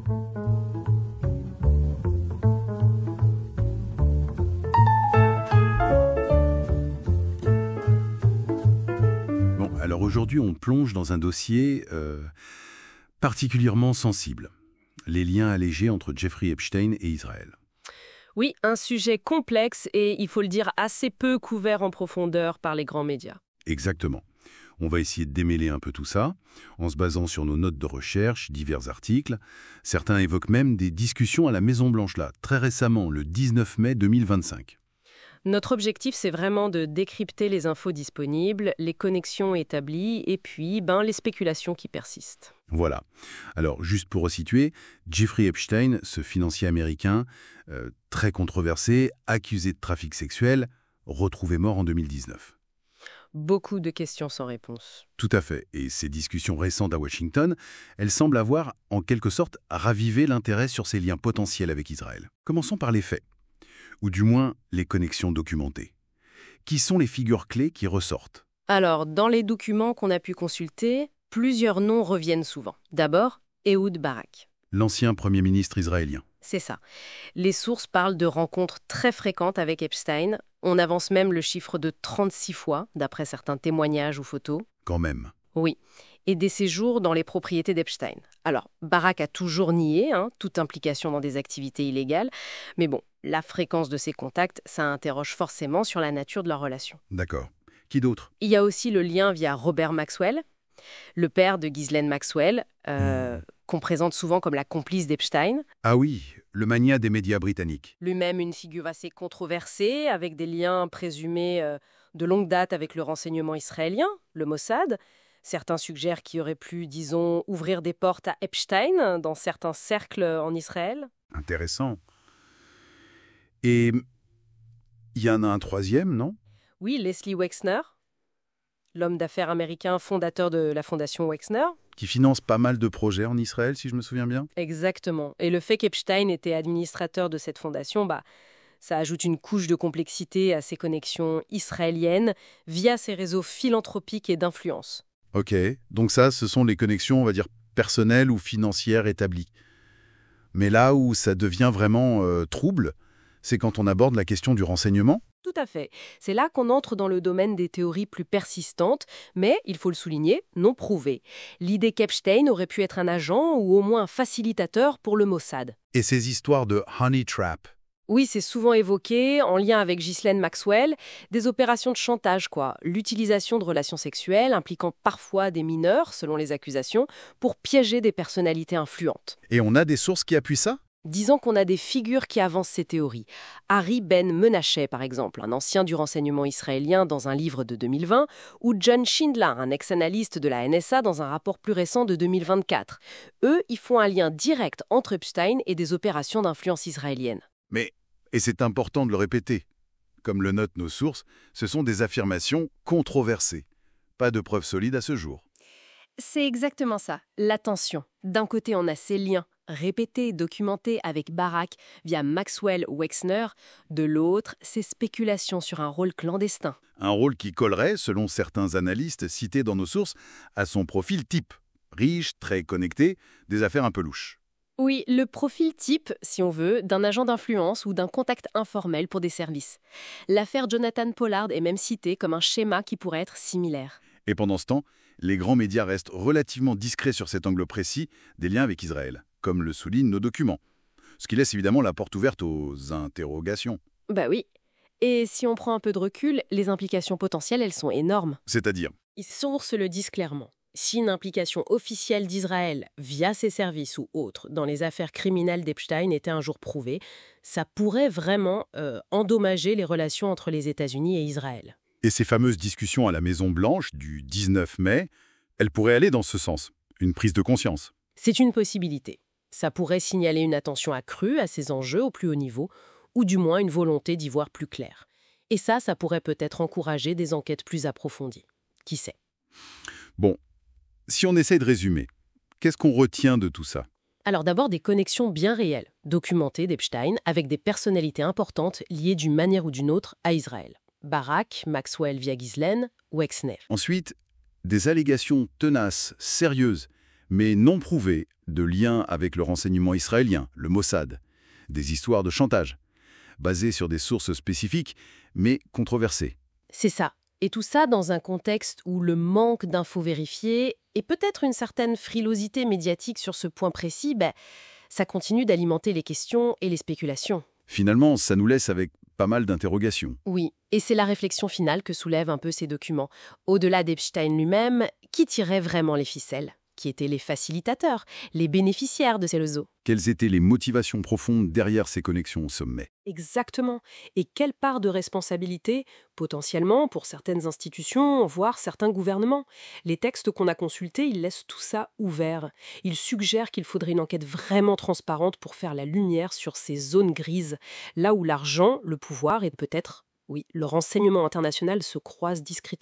Bon, alors aujourd'hui, on plonge dans un dossier particulièrement sensible. Les liens allégés entre Jeffrey Epstein et Israël. Oui, un sujet complexe et, il faut le dire, assez peu couvert en profondeur par les grands médias. Exactement. On va essayer de démêler un peu tout ça, en se basant sur nos notes de recherche, divers articles. Certains évoquent même des discussions à la Maison-Blanche, là, très récemment, le 19 mai 2025. Notre objectif, c'est vraiment de décrypter les infos disponibles, les connexions établies et puis les spéculations qui persistent. Voilà. Alors, juste pour resituer, Jeffrey Epstein, ce financier américain, très controversé, accusé de trafic sexuel, retrouvé mort en 2019. Beaucoup de questions sans réponse. Tout à fait. Et ces discussions récentes à Washington, elles semblent avoir, en quelque sorte, ravivé l'intérêt sur ces liens potentiels avec Israël. Commençons par les faits, ou du moins les connexions documentées. Qui sont les figures clés qui ressortent? Alors, dans les documents qu'on a pu consulter, plusieurs noms reviennent souvent. D'abord, Ehud Barak. L'ancien Premier ministre israélien. C'est ça. Les sources parlent de rencontres très fréquentes avec Epstein. On avance même le chiffre de 36 fois, d'après certains témoignages ou photos. Quand même. Oui. Et des séjours dans les propriétés d'Epstein. Alors, Barak a toujours nié toute implication dans des activités illégales. Mais bon, la fréquence de ces contacts, ça interroge forcément sur la nature de leur relation. D'accord. Qui d'autre? Il y a aussi le lien via Robert Maxwell, le père de Ghislaine Maxwell, qu'on présente souvent comme la complice d'Epstein. Ah oui, le mania des médias britanniques. Lui-même une figure assez controversée, avec des liens présumés de longue date avec le renseignement israélien, le Mossad. Certains suggèrent qu'il aurait pu, disons, ouvrir des portes à Epstein dans certains cercles en Israël. Intéressant. Et il y en a un troisième, non? Oui, Leslie Wexner, l'homme d'affaires américain fondateur de la fondation Wexner. Qui finance pas mal de projets en Israël, si je me souviens bien. Exactement. Et le fait qu'Epstein était administrateur de cette fondation, ça ajoute une couche de complexité à ses connexions israéliennes via ses réseaux philanthropiques et d'influence. Ok, donc ça, ce sont les connexions, on va dire, personnelles ou financières établies. Mais là où ça devient vraiment trouble, c'est quand on aborde la question du renseignement. Tout à fait. C'est là qu'on entre dans le domaine des théories plus persistantes, mais, il faut le souligner, non prouvées. L'idée qu'Epstein aurait pu être un agent ou au moins un facilitateur pour le Mossad. Et ces histoires de honey trap. Oui, c'est souvent évoqué, en lien avec Ghislaine Maxwell, des opérations de chantage, l'utilisation de relations sexuelles impliquant parfois des mineurs, selon les accusations, pour piéger des personnalités influentes. Et on a des sources qui appuient ça? Disons qu'on a des figures qui avancent ces théories. Harry Ben Menachem, par exemple, un ancien du renseignement israélien dans un livre de 2020, ou John Schindler, un ex-analyste de la NSA dans un rapport plus récent de 2024. Eux, ils font un lien direct entre Epstein et des opérations d'influence israélienne. Mais, et c'est important de le répéter, comme le notent nos sources, ce sont des affirmations controversées. Pas de preuves solides à ce jour. C'est exactement ça, la tension. D'un côté, on a ces liens répétés, documentés avec Barak via Maxwell Wexner. De l'autre, ces spéculations sur un rôle clandestin. Un rôle qui collerait, selon certains analystes cités dans nos sources, à son profil type. Riche, très connecté, des affaires un peu louches. Oui, le profil type, si on veut, d'un agent d'influence ou d'un contact informel pour des services. L'affaire Jonathan Pollard est même citée comme un schéma qui pourrait être similaire. Et pendant ce temps, les grands médias restent relativement discrets sur cet angle précis des liens avec Israël, comme le soulignent nos documents. Ce qui laisse évidemment la porte ouverte aux interrogations. Bah oui. Et si on prend un peu de recul, les implications potentielles, elles sont énormes. C'est-à-dire? Les sources le disent clairement. Si une implication officielle d'Israël, via ses services ou autres, dans les affaires criminelles d'Epstein était un jour prouvée, ça pourrait vraiment endommager les relations entre les États-Unis et Israël. Et ces fameuses discussions à la Maison-Blanche du 19 mai, elles pourraient aller dans ce sens, une prise de conscience. C'est une possibilité. Ça pourrait signaler une attention accrue à ces enjeux au plus haut niveau, ou du moins une volonté d'y voir plus clair. Et ça pourrait peut-être encourager des enquêtes plus approfondies. Qui sait? Bon, si on essaie de résumer, qu'est-ce qu'on retient de tout ça? Alors d'abord des connexions bien réelles, documentées d'Epstein, avec des personnalités importantes liées d'une manière ou d'une autre à Israël. Barak, Maxwell via Ghislaine, Wexner. Ensuite, des allégations tenaces, sérieuses, mais non prouvées, de liens avec le renseignement israélien, le Mossad, des histoires de chantage, basées sur des sources spécifiques, mais controversées. C'est ça. Et tout ça dans un contexte où le manque d'infos vérifiées et peut-être une certaine frilosité médiatique sur ce point précis, ça continue d'alimenter les questions et les spéculations. Finalement, ça nous laisse avec pas mal d'interrogations. Oui, et c'est la réflexion finale que soulèvent un peu ces documents. Au-delà d'Epstein lui-même, qui tirait vraiment les ficelles ? Qui étaient les facilitateurs, les bénéficiaires de ces réseaux ? Quelles étaient les motivations profondes derrière ces connexions au sommet? Exactement. Et quelle part de responsabilité, potentiellement, pour certaines institutions, voire certains gouvernements ? Les textes qu'on a consultés, ils laissent tout ça ouvert. Ils suggèrent qu'il faudrait une enquête vraiment transparente pour faire la lumière sur ces zones grises, là où l'argent, le pouvoir et peut-être, oui, le renseignement international se croisent discrètement.